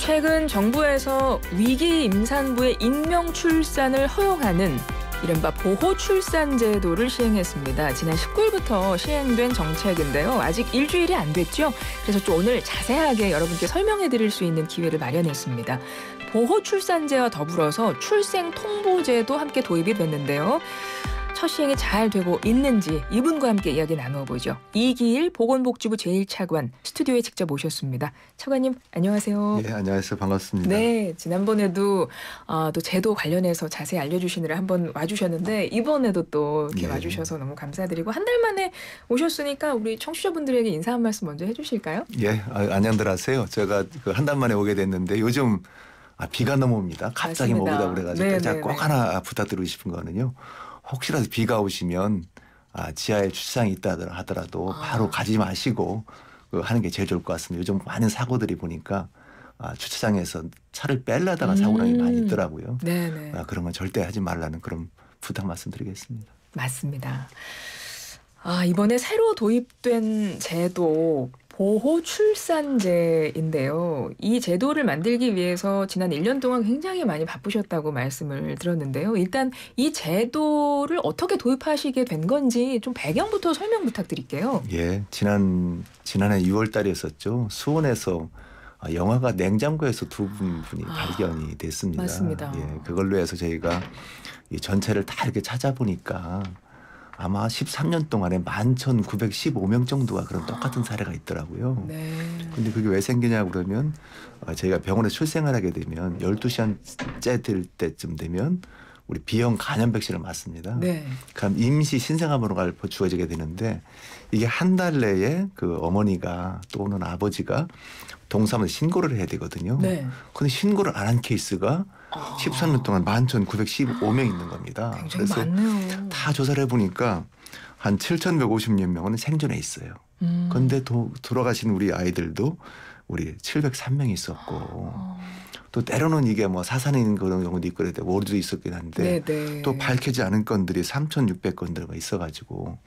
최근 정부에서 위기 임산부의 인명 출산을 허용하는 이른바 보호출산제도를 시행했습니다. 지난 19일부터 시행된 정책인데요. 아직 일주일이 안 됐죠. 그래서 또 오늘 자세하게 여러분께 설명해드릴 수 있는 기회를 마련했습니다. 보호출산제와 더불어서 출생통보제도 함께 도입이 됐는데요. 첫 시행이 잘 되고 있는지 이분과 함께 이야기 나누어보죠. 이기일 보건복지부 제1차관 스튜디오에 직접 모셨습니다. 차관님 안녕하세요. 네, 안녕하세요. 반갑습니다. 네, 지난번에도 또 제도 관련해서 자세히 알려주시느라 한번 와주셨는데 이번에도 또 이렇게 와주셔서 너무 감사드리고 한 달 만에 오셨으니까 우리 청취자분들에게 인사 한 말씀 먼저 해주실까요? 예, 안녕들 하세요. 제가 한 달 만에 오게 됐는데 요즘 비가 너무 옵니다. 갑자기 오다 그래가지고 제가 꼭 하나 부탁드리고 싶은 거는요. 혹시라도 비가 오시면 지하에 주차장이 있다 하더라도 바로 가지 마시고 하는 게 제일 좋을 것 같습니다. 요즘 많은 사고들이 보니까 주차장에서 차를 빼려다가 사고가 많이 있더라고요. 그런 건 절대 하지 말라는 그런 부탁 말씀드리겠습니다. 맞습니다. 이번에 새로 도입된 제도 보호출산제인데요. 이 제도를 만들기 위해서 지난 1년 동안 굉장히 많이 바쁘셨다고 말씀을 들었는데요. 일단 이 제도를 어떻게 도입하시게 된 건지 좀 배경부터 설명 부탁드릴게요. 예, 지난해 6월 달이었었죠. 수원에서 영화가 냉장고에서 두 분이 발견이 됐습니다. 맞습니다. 예, 그걸로 해서 저희가 이 전체를 다 이렇게 찾아보니까 아마 13년 동안에 11,915명 정도가 그런 똑같은 사례가 있더라고요. 근데 그게 왜 생기냐고 그러면 저희가 병원에 출생을 하게 되면 12시간째 될 때쯤 되면 우리 B형 간염 백신을 맞습니다. 그럼 임시 신생아번호가 주어지게 되는데 이게 한 달 내에 그 어머니가 또는 아버지가 동사무소에 신고를 해야 되거든요. 근데 신고를 안 한 케이스가 13년 동안 11,915명 있는 겁니다. 굉장히 그래서 많네요. 다 조사를 해보니까 한 7,150여 명은 생존해 있어요. 그런데 돌아가신 우리 아이들도 우리 703명이 있었고 또 때로는 이게 뭐 사산에 있는 그런 경우도 있고 그래도 오류도 있었긴 한데 또 밝혀지지 않은 건들이 3,600건들가 있어가지고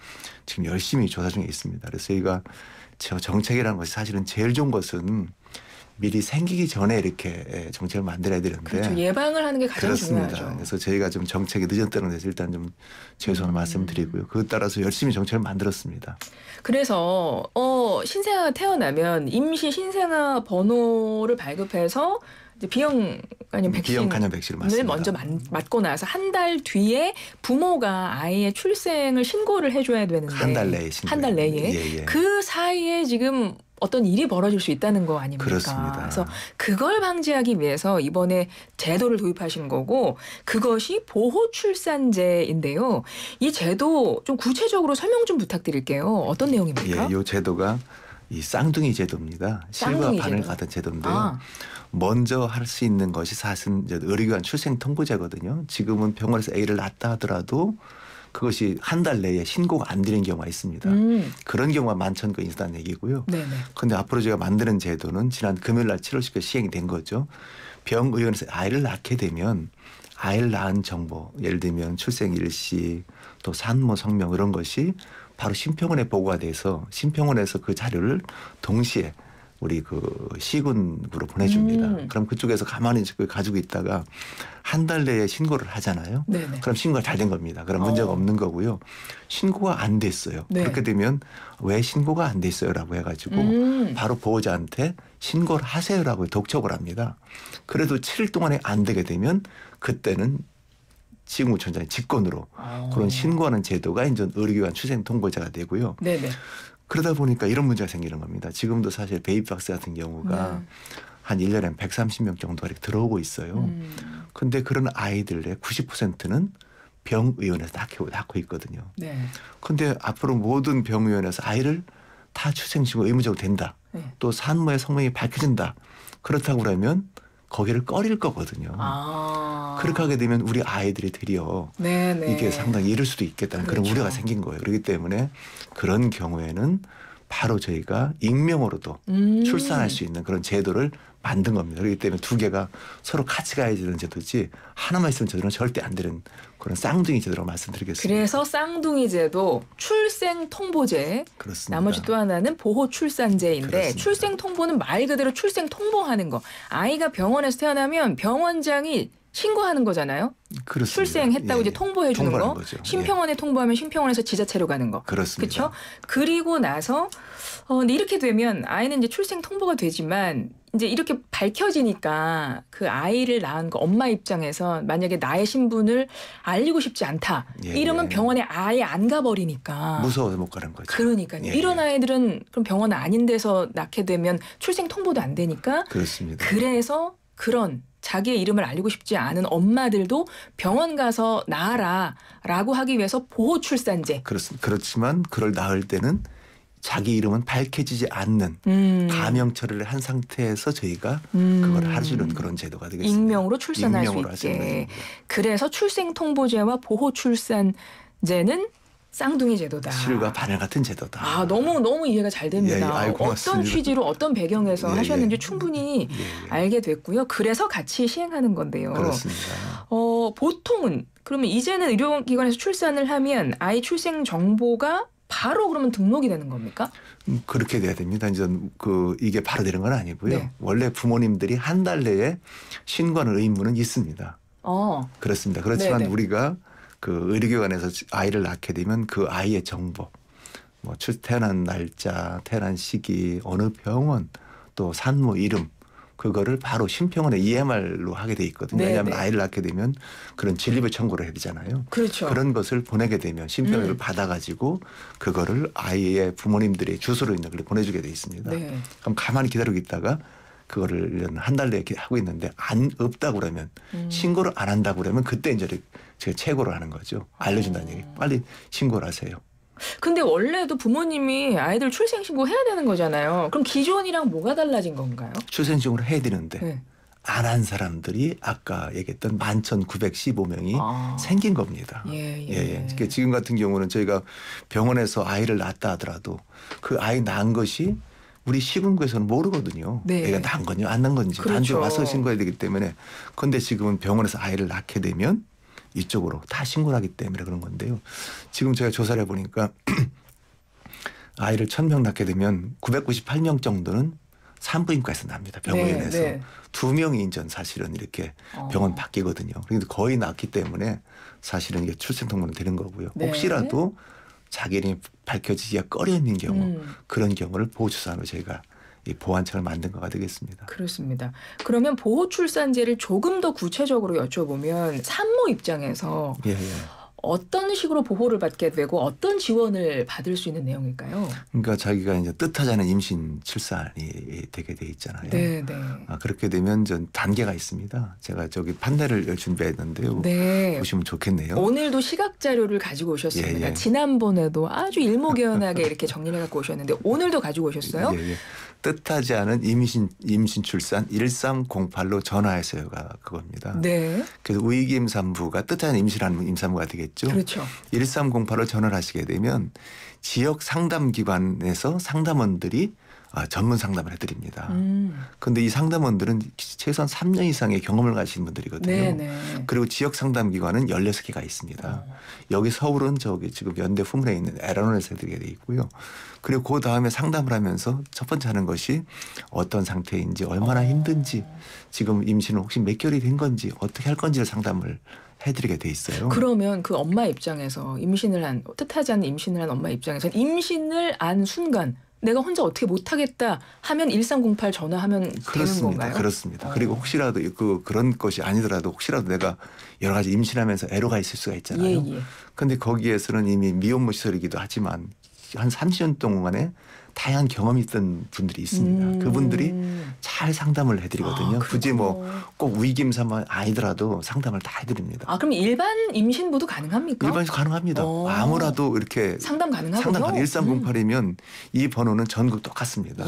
지금 열심히 조사 중에 있습니다. 그래서 저희가 정책이라는 것이 사실은 제일 좋은 것은 미리 생기기 전에 이렇게 정책을 만들어야 되는데 그렇죠. 예방을 하는 게 가장 중요하죠. 그래서 저희가 좀 정책이 늦었다는 데서 일단 좀 죄송한 말씀드리고요. 그에 따라서 열심히 정책을 만들었습니다. 그래서 신생아가 태어나면 임시 신생아 번호를 발급해서 B형 간염 백신을 먼저 맞고 나서 한 달 뒤에 부모가 아이의 출생을 신고를 해줘야 되는데 한 달 내에 한 달 내에 그 사이에 지금 어떤 일이 벌어질 수 있다는 거 아닙니까? 그렇습니다. 그래서 그걸 방지하기 위해서 이번에 제도를 도입하신 거고 그것이 보호출산제인데요. 이 제도 좀 구체적으로 설명 좀 부탁드릴게요. 어떤 내용입니까? 이 제도가 이 쌍둥이 제도입니다. 실과 반을 가진 제도인데요. 먼저 할 수 있는 것이 사실은 의료기관 출생통보제거든요. 지금은 병원에서 A를 낳았다 하더라도 그것이 한 달 내에 신고가 안 되는 경우가 있습니다. 그런 경우가 11,000건 있다는 얘기고요. 그런데 앞으로 제가 만드는 제도는 지난 금요일 날 7월 10일 시행이 된 거죠. 병의원에서 아이를 낳게 되면 아이를 낳은 정보, 예를 들면 출생 일시 또 산모 성명 이런 것이 바로 심평원에 보고가 돼서 심평원에서 그 자료를 동시에 우리 그 시군으로 보내줍니다. 그럼 그쪽에서 가만히 가지고 있다가 한 달 내에 신고를 하잖아요. 그럼 신고가 잘 된 겁니다. 그럼 문제가 없는 거고요. 신고가 안 됐어요. 그렇게 되면 왜 신고가 안 됐어요라고 해가지고 바로 보호자한테 신고를 하세요라고 독촉을 합니다. 그래도 7일 동안에 안 되게 되면 그때는 지구촌장의 직권으로 그런 신고하는 제도가 이제 의료기관 출생통보제가 되고요. 그러다 보니까 이런 문제가 생기는 겁니다. 지금도 사실 베이비박스 같은 경우가 한 1년에 130명 정도가 이렇게 들어오고 있어요. 그런데 그런 아이들의 90%는 병의원에서 낳고 있거든요. 그런데 앞으로 모든 병의원에서 아이를 다 출생신고 의무적으로 된다. 또 산모의 성명이 밝혀진다. 그렇다고 그러면 거기를 꺼릴 거거든요. 그렇게 하게 되면 우리 아이들이 드디어 이게 상당히 잃을 수도 있겠다는 그런 우려가 생긴 거예요. 그렇기 때문에 그런 경우에는 바로 저희가 익명으로도 출산할 수 있는 그런 제도를 만든 겁니다. 그렇기 때문에 두 개가 서로 같이 가야 되는 제도지 하나만 있으면 제도는 절대 안 되는 그런 쌍둥이 제도라고 말씀드리겠습니다. 그래서 쌍둥이 제도, 출생 통보제, 그렇습니다. 나머지 또 하나는 보호 출산제인데 그렇습니다. 출생 통보는 말 그대로 출생 통보하는 거. 아이가 병원에서 태어나면 병원장이 신고하는 거잖아요. 그렇습니다. 출생했다고 이제 통보해 주는 거. 거죠. 심평원에 통보하면 심평원에서 지자체로 가는 거. 그렇습니다. 그렇죠? 그리고 나서 근데 이렇게 되면 아이는 이제 출생 통보가 되지만 이제 이렇게 밝혀지니까 그 아이를 낳은 거 엄마 입장에서 만약에 나의 신분을 알리고 싶지 않다. 이러면 병원에 아예 안 가버리니까. 무서워서 못 가는 거죠. 그러니까요. 이런 아이들은 그럼 병원 아닌 데서 낳게 되면 출생 통보도 안 되니까. 그렇습니다. 그래서 그런 자기의 이름을 알리고 싶지 않은 엄마들도 병원 가서 낳아라라고 하기 위해서 보호 출산제. 그렇습니다. 그렇지만 그걸 낳을 때는 자기 이름은 밝혀지지 않는 가명 처리를 한 상태에서 저희가 그걸 해주는 그런 제도가 되겠습니다. 익명으로 출산할 수 있게. 그래서 출생통보제와 보호출산제는 쌍둥이 제도다. 실과 바늘 같은 제도다. 아, 너무 이해가 잘 됩니다. 예, 어떤 취지로 어떤 배경에서 하셨는지 충분히 알게 됐고요. 그래서 같이 시행하는 건데요. 그렇습니다. 보통은 그러면 이제는 의료기관에서 출산을 하면 아이 출생 정보가 바로 그러면 등록이 되는 겁니까? 그렇게 돼야 됩니다. 이제 이게 바로 되는 건 아니고요. 네. 원래 부모님들이 한 달 내에 신고하는 의무는 있습니다. 그렇습니다. 그렇지만 네네. 우리가 그 의료기관에서 아이를 낳게 되면 그 아이의 정보, 뭐 태어난 날짜, 태어난 시기, 어느 병원, 또 산모 이름, 그거를 바로 심평원에 EMR로 하게 돼 있거든요. 네네. 왜냐하면 아이를 낳게 되면 그런 진료비 청구를 해야 되잖아요. 그렇죠. 그런 것을 보내게 되면 심평원을 받아가지고 그거를 아이의 부모님들의 주소로 있는 걸 보내주게 돼 있습니다. 네. 그럼 가만히 기다리고 있다가 그거를 한 달 내에 하고 있는데 없다고 그러면 신고를 안 한다고 그러면 그때 이제 제가 최고로 하는 거죠. 알려준다는 얘기. 빨리 신고를 하세요. 근데 원래도 부모님이 아이들 출생신고 해야 되는 거잖아요. 그럼 기존이랑 뭐가 달라진 건가요? 출생신고를 해야 되는데 네. 안 한 사람들이 아까 얘기했던 11,915명이 생긴 겁니다. 그러니까 지금 같은 경우는 저희가 병원에서 아이를 낳았다 하더라도 그 아이 낳은 것이 우리 시군구에서는 모르거든요. 네. 애가 낳은 건지 안 낳은 건지. 그렇죠. 단지 와서 신고해야 되기 때문에. 그런데 지금은 병원에서 아이를 낳게 되면 이쪽으로 다 신고를 하기 때문에 그런 건데요. 지금 제가 조사를 해보니까 아이를 1,000명 낳게 되면 998명 정도는 산부인과에서 납니다. 병원에서. 네. 2명이 인전 사실은 이렇게 병원 바뀌거든요. 그런데 거의 낳기 때문에 사실은 이게 출생통보는 되는 거고요. 네. 혹시라도 자기 이름이 밝혀지기가 꺼려 있는 경우 그런 경우를 보호출산으로 저희가 이 보완책을 만든 거가 되겠습니다. 그렇습니다. 그러면 보호출산제를 조금 더 구체적으로 여쭤보면 산모 입장에서 어떤 식으로 보호를 받게 되고 어떤 지원을 받을 수 있는 내용일까요? 그러니까 자기가 이제 뜻하지 않은 임신 출산이 되게 돼 있잖아요. 네. 그렇게 되면 전 단계가 있습니다. 제가 저기 판넬을 준비했는데요. 네. 보시면 좋겠네요. 오늘도 시각 자료를 가지고 오셨습니다. 지난번에도 아주 일목요연하게 이렇게 정리를 갖고 오셨는데 오늘도 가지고 오셨어요? 뜻하지 않은 임신 출산 1308로 전화하세요가 그겁니다. 네. 그래서 위기 임산부가 뜻하지 않은 임신하는 임산부가 되겠죠. 그렇죠. 1308로 전화를 하시게 되면 지역 상담기관에서 상담원들이 전문 상담을 해드립니다. 그런데 이 상담원들은 최소한 3년 이상의 경험을 가진 분들이거든요. 네네. 그리고 지역 상담기관은 16개가 있습니다. 여기 서울은 저기 지금 연대 후문에 있는 에라논에서 해드리게 돼 있고요. 그리고 그 다음에 상담을 하면서 첫 번째 하는 것이 어떤 상태인지 얼마나 힘든지 지금 임신은 혹시 몇 개월이 된 건지 어떻게 할 건지를 상담을 해드리게 돼 있어요. 그러면 그 엄마 입장에서 뜻하지 않은 임신을 한 엄마 입장에서 임신을 안 순간 내가 혼자 어떻게 못하겠다 하면 1308 전화하면 되는 건가요? 그렇습니다. 그리고 혹시라도 그런 것이 아니더라도 혹시라도 내가 여러 가지 임신하면서 애로가 있을 수가 있잖아요. 그런데 거기에서는 이미 미혼모 시설이기도 하지만 한 30년 동안에 다양한 경험이 있던 분들이 있습니다. 그분들이 잘 상담을 해드리거든요. 굳이 꼭 위기임산만 아니더라도 상담을 다 해드립니다. 그럼 일반 임신부도 가능합니까? 일반에서 가능합니다. 아무라도 이렇게 상담 가능하군요. 1308이면 이 번호는 전국 똑같습니다.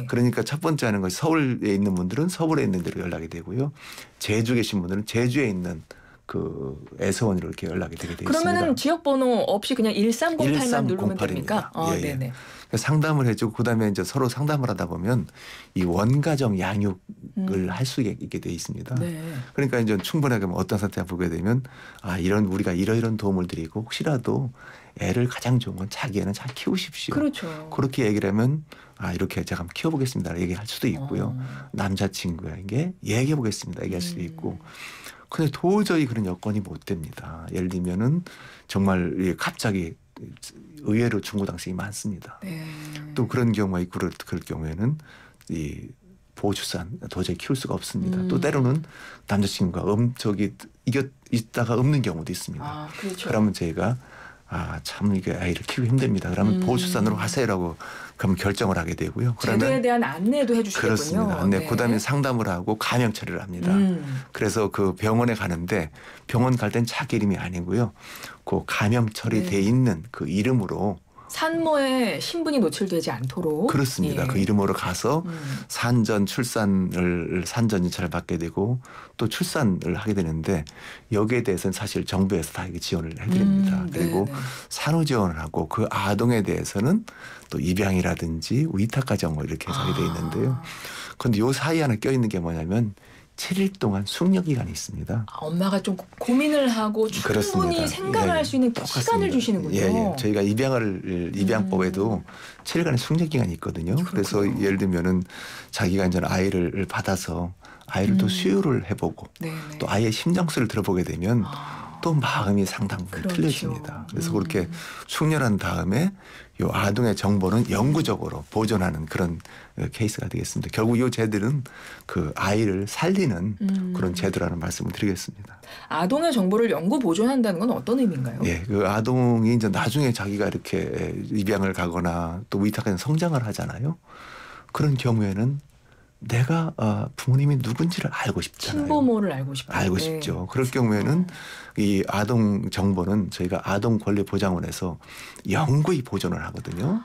그러니까 첫 번째 하는 것이 서울에 있는 분들은 서울에 있는 데로 연락이 되고요. 제주에 계신 분들은 제주에 있는 그 애서원으로 이렇게 연락이 되게 되어 있습니다. 그러면은 지역 번호 없이 그냥 1308만 누르면 됩니까? 네네. 상담을 해주고 그다음에 이제 서로 상담을 하다 보면 이 원가정 양육을 할 수 있게 돼 있습니다. 네. 그러니까 이제 충분하게 어떤 상태를 보게 되면 이런 우리가 이런 도움을 드리고 혹시라도 애를 가장 좋은 건 자기 애는 잘 키우십시오. 그렇죠. 그렇게 얘기를 하면 이렇게 제가 한번 키워보겠습니다. 얘기할 수도 있고요. 남자친구에게 얘기해 보겠습니다. 얘기할 수도 있고. 근데 도저히 그런 여건이 못 됩니다. 예를 들면은 정말 갑자기 의외로 중고등생이 많습니다. 네. 또 그런 경우가 있고 그럴 경우에는 이 보호출산 도저히 키울 수가 없습니다. 또 때로는 남자친구가 있다가 없는 경우도 있습니다. 그렇죠. 그러면 저희가 참 이게 아이를 키우기 힘듭니다. 그러면 보호출산으로 하세요라고 그럼 결정을 하게 되고요. 그러면 제도에 대한 안내도 해주시겠군요. 그렇습니다. 안내. 네. 그다음에 상담을 하고 감형 처리를 합니다. 그래서 그 병원에 가는데 병원 갈 땐 자기 이름이 아니고요. 그 감형 처리돼 있는 그 이름으로 산모의 신분이 노출되지 않도록. 그렇습니다. 예. 그 이름으로 가서 산전 인차를 받게 되고 또 출산을 하게 되는데 여기에 대해서는 사실 정부에서 다 지원을 해드립니다. 그리고 산후 지원을 하고 그 아동에 대해서는 또 입양이라든지 위탁가정 이렇게 해서 하게 돼 있는데요. 그런데 요 사이 하나 껴있는 게 뭐냐면 7일 동안 숙려 기간이 있습니다. 엄마가 좀 고민을 하고 충분히 그렇습니다. 생각할 수 있는 시간을 주시는군요. 예. 저희가 입양법에도 7일간의 숙려 기간이 있거든요. 그렇군요. 그래서 예를 들면은 자기가 이제 아이를 받아서 아이를 또 수유를 해보고 또 아이의 심장소리를 들어보게 되면 또 마음이 상당 부분 틀려집니다. 그래서 그렇게 숙련한 다음에 이 아동의 정보는 영구적으로 보존하는 그런 케이스가 되겠습니다. 결국 이 제도는 그 아이를 살리는 그런 제도라는 말씀을 드리겠습니다. 아동의 정보를 영구 보존한다는 건 어떤 의미인가요? 예, 그 아동이 이제 나중에 자기가 이렇게 입양을 가거나 또 위탁해서 성장을 하잖아요. 그런 경우에는 내가 부모님이 누군지를 알고 싶잖아요. 친부모를 알고 싶다. 알고 싶죠. 그럴 경우에는 이 아동 정보는 저희가 아동권리보장원에서 영구히 보존을 하거든요.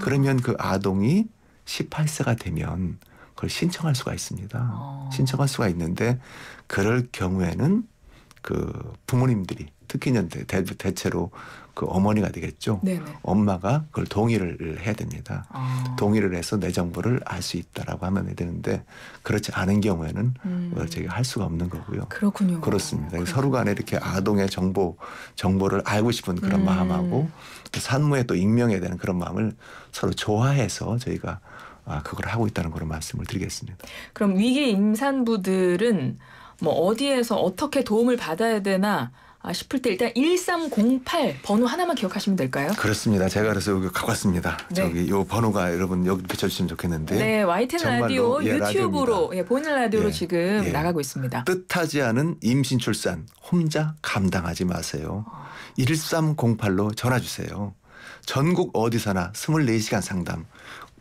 그러면 그 아동이 18세가 되면 그걸 신청할 수가 있습니다. 신청할 수가 있는데 그럴 경우에는 그 부모님들이 특히 대체로 그 어머니가 되겠죠. 네네. 엄마가 그걸 동의를 해야 됩니다. 동의를 해서 내 정보를 알 수 있다라고 하면 되는데 그렇지 않은 경우에는 저희가 할 수가 없는 거고요. 그렇군요. 그렇습니다. 서로 간에 이렇게 아동의 정보를 알고 싶은 그런 마음하고 또 산모의 또 익명해야 되는 그런 마음을 서로 조화해서 저희가 그걸 하고 있다는 그런 말씀을 드리겠습니다. 그럼 위기 임산부들은 뭐 어디에서 어떻게 도움을 받아야 되나 싶을 때 일단 1308 번호 하나만 기억하시면 될까요? 그렇습니다. 제가 그래서 여기 갖고 왔습니다. 저기 이 번호가 여러분 여기 비춰주시면 좋겠는데요. 네, YTN 라디오 유튜브로 보이는 라디오로 지금 나가고 있습니다. 뜻하지 않은 임신 출산 혼자 감당하지 마세요. 1308로 전화 주세요. 전국 어디서나 24시간 상담.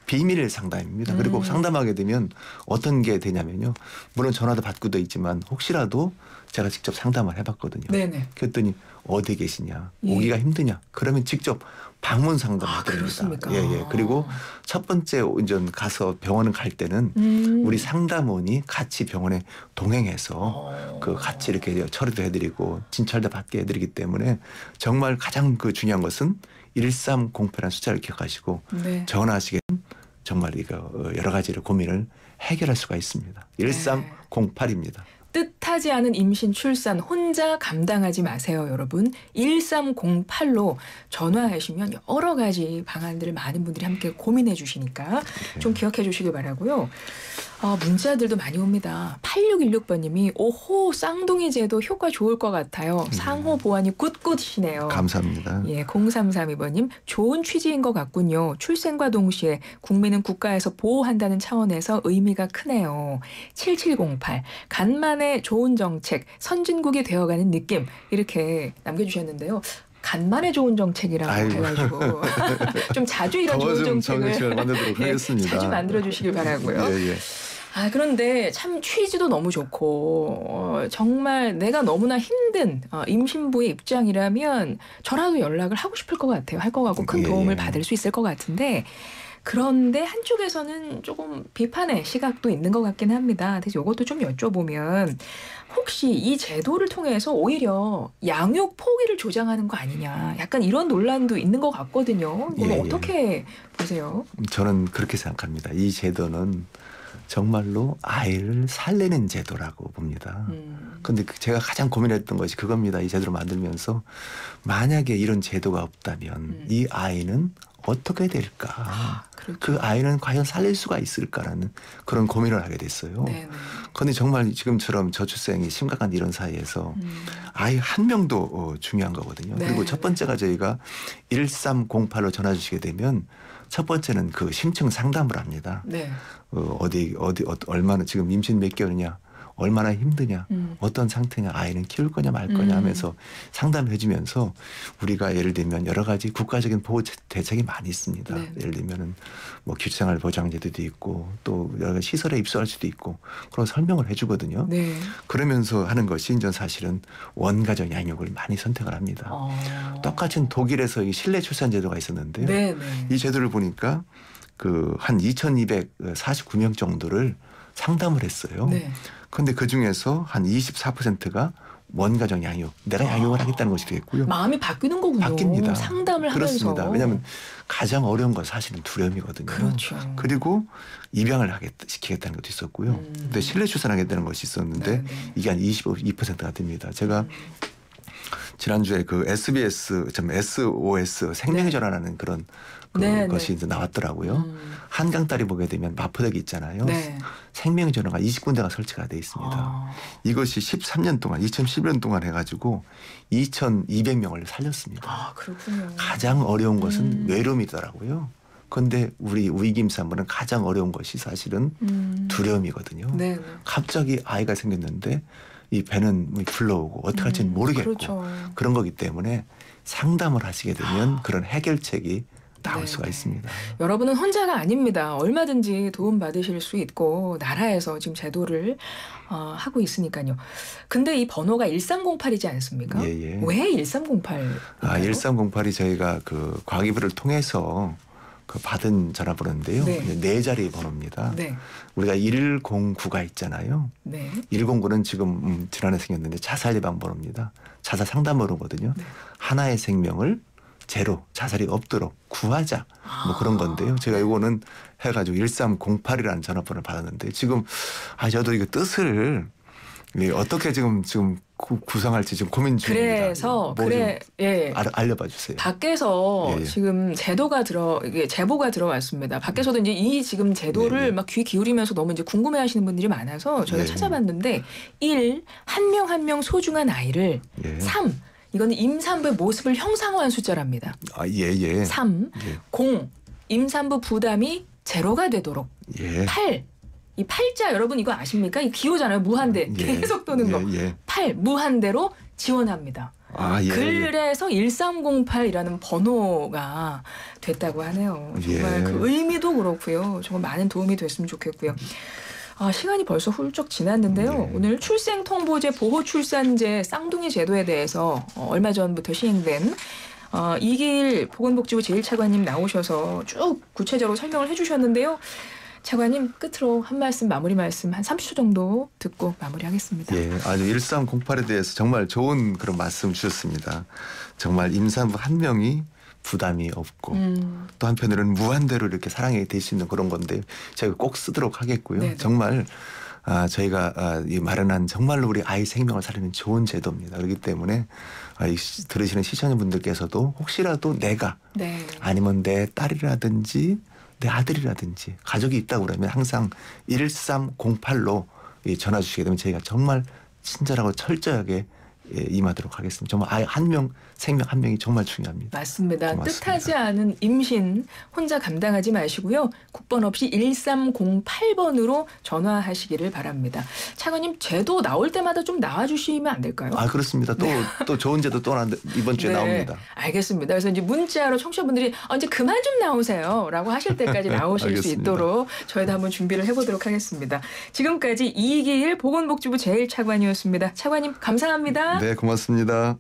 비밀 상담입니다. 그리고 상담하게 되면 어떤 게 되냐면요. 물론 전화도 받고 돼 있지만 혹시라도 제가 직접 상담을 해봤거든요. 네네. 그랬더니 어디 계시냐, 오기가 힘드냐. 그러면 직접 방문 상담을 드립니다. 그렇습니까? 예. 그리고 첫 번째 가서 병원을 갈 때는 우리 상담원이 같이 병원에 동행해서 그 같이 이렇게 처리도 해드리고 진찰도 받게 해드리기 때문에 정말 가장 그 중요한 것은 1308라는 숫자를 기억하시고 전화하시게 되면 정말 이거 여러 가지를 고민을 해결할 수가 있습니다. 1308입니다. 뜻하지 않은 임신 출산 혼자 감당하지 마세요, 여러분. 1308로 전화하시면 여러 가지 방안들을 많은 분들이 함께 고민해 주시니까 좀 기억해 주시길 바라고요. 문자들도 많이 옵니다. 8616번님이 오호 쌍둥이 제도 효과 좋을 것 같아요. 상호 보완이 꿋꿋이시네요. 감사합니다. 예, 0332번님 좋은 취지인 것 같군요. 출생과 동시에 국민은 국가에서 보호한다는 차원에서 의미가 크네요. 7708 간만에 좋은 정책 선진국이 되어가는 느낌 이렇게 남겨주셨는데요. 간만에 좋은 정책이라고 해가지고 좀 자주 이런 좋은 정책을 만들도록 하겠습니다. 자주 만들어주시길 바라고요. 그런데 참 취지도 너무 좋고 정말 내가 너무나 힘든 임신부의 입장이라면 저라도 연락을 하고 싶을 것 같아요. 할 것 같고 큰 도움을 받을 수 있을 것 같은데 그런데 한쪽에서는 조금 비판의 시각도 있는 것 같긴 합니다. 그래서 이것도 좀 여쭤보면 혹시 이 제도를 통해서 오히려 양육 포기를 조장하는 거 아니냐. 약간 이런 논란도 있는 것 같거든요. 이건 어떻게 보세요? 저는 그렇게 생각합니다. 이 제도는 정말로 아이를 살리는 제도라고 봅니다. 그런데 제가 가장 고민했던 것이 그겁니다. 이 제도를 만들면서 만약에 이런 제도가 없다면 이 아이는 어떻게 될까? 그렇죠. 그 아이는 과연 살릴 수가 있을까라는 그런 고민을 하게 됐어요. 그런데 정말 지금처럼 저출생이 심각한 이런 사이에서 아이 한 명도 중요한 거거든요. 그리고 첫 번째가 저희가 1308로 전화 주시게 되면 첫 번째는 그 심층 상담을 합니다. 얼마나 지금 임신 몇 개월이냐, 얼마나 힘드냐, 어떤 상태냐, 아이는 키울 거냐 말 거냐 하면서 상담을 해주면서 우리가 예를 들면 여러 가지 국가적인 보호 대책이 많이 있습니다. 예를 들면은 뭐 기초생활 보장제도도 있고 또 여러 가지 시설에 입소할 수도 있고 그런 설명을 해주거든요. 그러면서 하는 것이 이제 사실은 원가정 양육을 많이 선택을 합니다. 똑같은 독일에서 이 실내 출산 제도가 있었는데요. 이 제도를 보니까 그 한 2,249명 정도를 상담을 했어요. 그런데 그 중에서 한 24%가 원가정 양육, 내가 양육을 하겠다는 것이 되겠고요. 마음이 바뀌는 거군요. 바뀝니다. 상담을 그렇습니다. 하면서. 왜냐하면 가장 어려운 건 사실은 두려움이거든요. 그렇죠. 그리고 입양을 시키겠다는 것도 있었고요. 근데 실내 출산하겠다는 것이 있었는데 이게 한 22%가 됩니다. 제가 지난주에 그 SBS.SOS 생명의 전환하는 그런 것이 이제 나왔더라고요. 한강다리 보게 되면 마포대교 있잖아요. 생명의 전환가 20군데가 설치가 돼 있습니다. 이것이 13년 동안 2011년 동안 해가지고 2,200명을 살렸습니다. 그렇군요. 가장 어려운 것은 외로움이더라고요. 그런데 우리 위기임산부는 가장 어려운 것이 사실은 두려움이거든요. 갑자기 아이가 생겼는데 이 배는 불러오고 어떻게 할지는 모르겠고 그런 거기 때문에 상담을 하시게 되면 그런 해결책이 나올 수가 있습니다. 여러분은 혼자가 아닙니다. 얼마든지 도움받으실 수 있고 나라에서 지금 제도를 하고 있으니까요. 근데 이 번호가 1308이지 않습니까? 왜 1308? 1308이 저희가 그 과기부를 통해서 그 받은 전화번호인데요. 네 자리 번호입니다. 우리가 109가 있잖아요. 109는 지금 지난해 생겼는데 자살 예방 번호입니다. 자살 상담 번호거든요. 하나의 생명을 제로, 자살이 없도록 구하자 뭐 그런 건데요. 제가 이거는 해가지고 1308이라는 전화번호를 받았는데 지금 저도 이거 뜻을 어떻게 지금 구성할지 지금 고민 중입니다. 그래서 알려봐 주세요. 밖에서 지금 제보가 들어왔습니다. 밖에서도 이제 이 지금 제도를 막 귀 기울이면서 너무 이제 궁금해하시는 분들이 많아서 저희가 찾아봤는데 1. 한 명 한 명 소중한 아이를 3. 이거는 임산부의 모습을 형상화한 숫자랍니다. 3. 0. 임산부 부담이 제로가 되도록. 8. 이 8자 여러분 이거 아십니까? 이 기호잖아요. 무한대. 계속 도는 거. 8. 무한대로 지원합니다. 그래서 1308이라는 번호가 됐다고 하네요. 정말 그 의미도 그렇고요. 정말 많은 도움이 됐으면 좋겠고요. 시간이 벌써 훌쩍 지났는데요. 오늘 출생통보제 보호출산제 쌍둥이 제도에 대해서 얼마 전부터 시행된 이길 보건복지부 제1차관님 나오셔서 쭉 구체적으로 설명을 해주셨는데요. 차관님 끝으로 한 말씀 마무리 말씀 한 30초 정도 듣고 마무리하겠습니다. 아주 1308에 대해서 정말 좋은 그런 말씀 주셨습니다. 정말 임산부 한 명이 부담이 없고 또 한편으로는 무한대로 이렇게 사랑이 될 수 있는 그런 건데 제가 꼭 쓰도록 하겠고요. 정말 저희가 이 마련한 정말로 우리 아이 생명을 살리는 좋은 제도입니다. 그렇기 때문에 들으시는 시청자분들께서도 혹시라도 내가 아니면 내 딸이라든지 내 아들이라든지 가족이 있다고 그러면 항상 1308로 전화 주시게 되면 저희가 정말 친절하고 철저하게 임하도록 하겠습니다. 정말 아이 한 명, 생명 한 명이 정말 중요합니다. 맞습니다. 뜻하지 않은 임신 혼자 감당하지 마시고요. 국번 없이 1308번으로 전화하시기를 바랍니다. 차관님 제도 나올 때마다 좀 나와주시면 안 될까요? 그렇습니다. 또 좋은 제도 또 이번 주에 나옵니다. 알겠습니다. 그래서 이제 문자로 청취자분들이 이제 그만 좀 나오세요라고 하실 때까지 나오실 수 있도록 저희도 한번 준비를 해보도록 하겠습니다. 지금까지 이기일 보건복지부 제1차관이었습니다. 차관님 감사합니다. 네, 고맙습니다.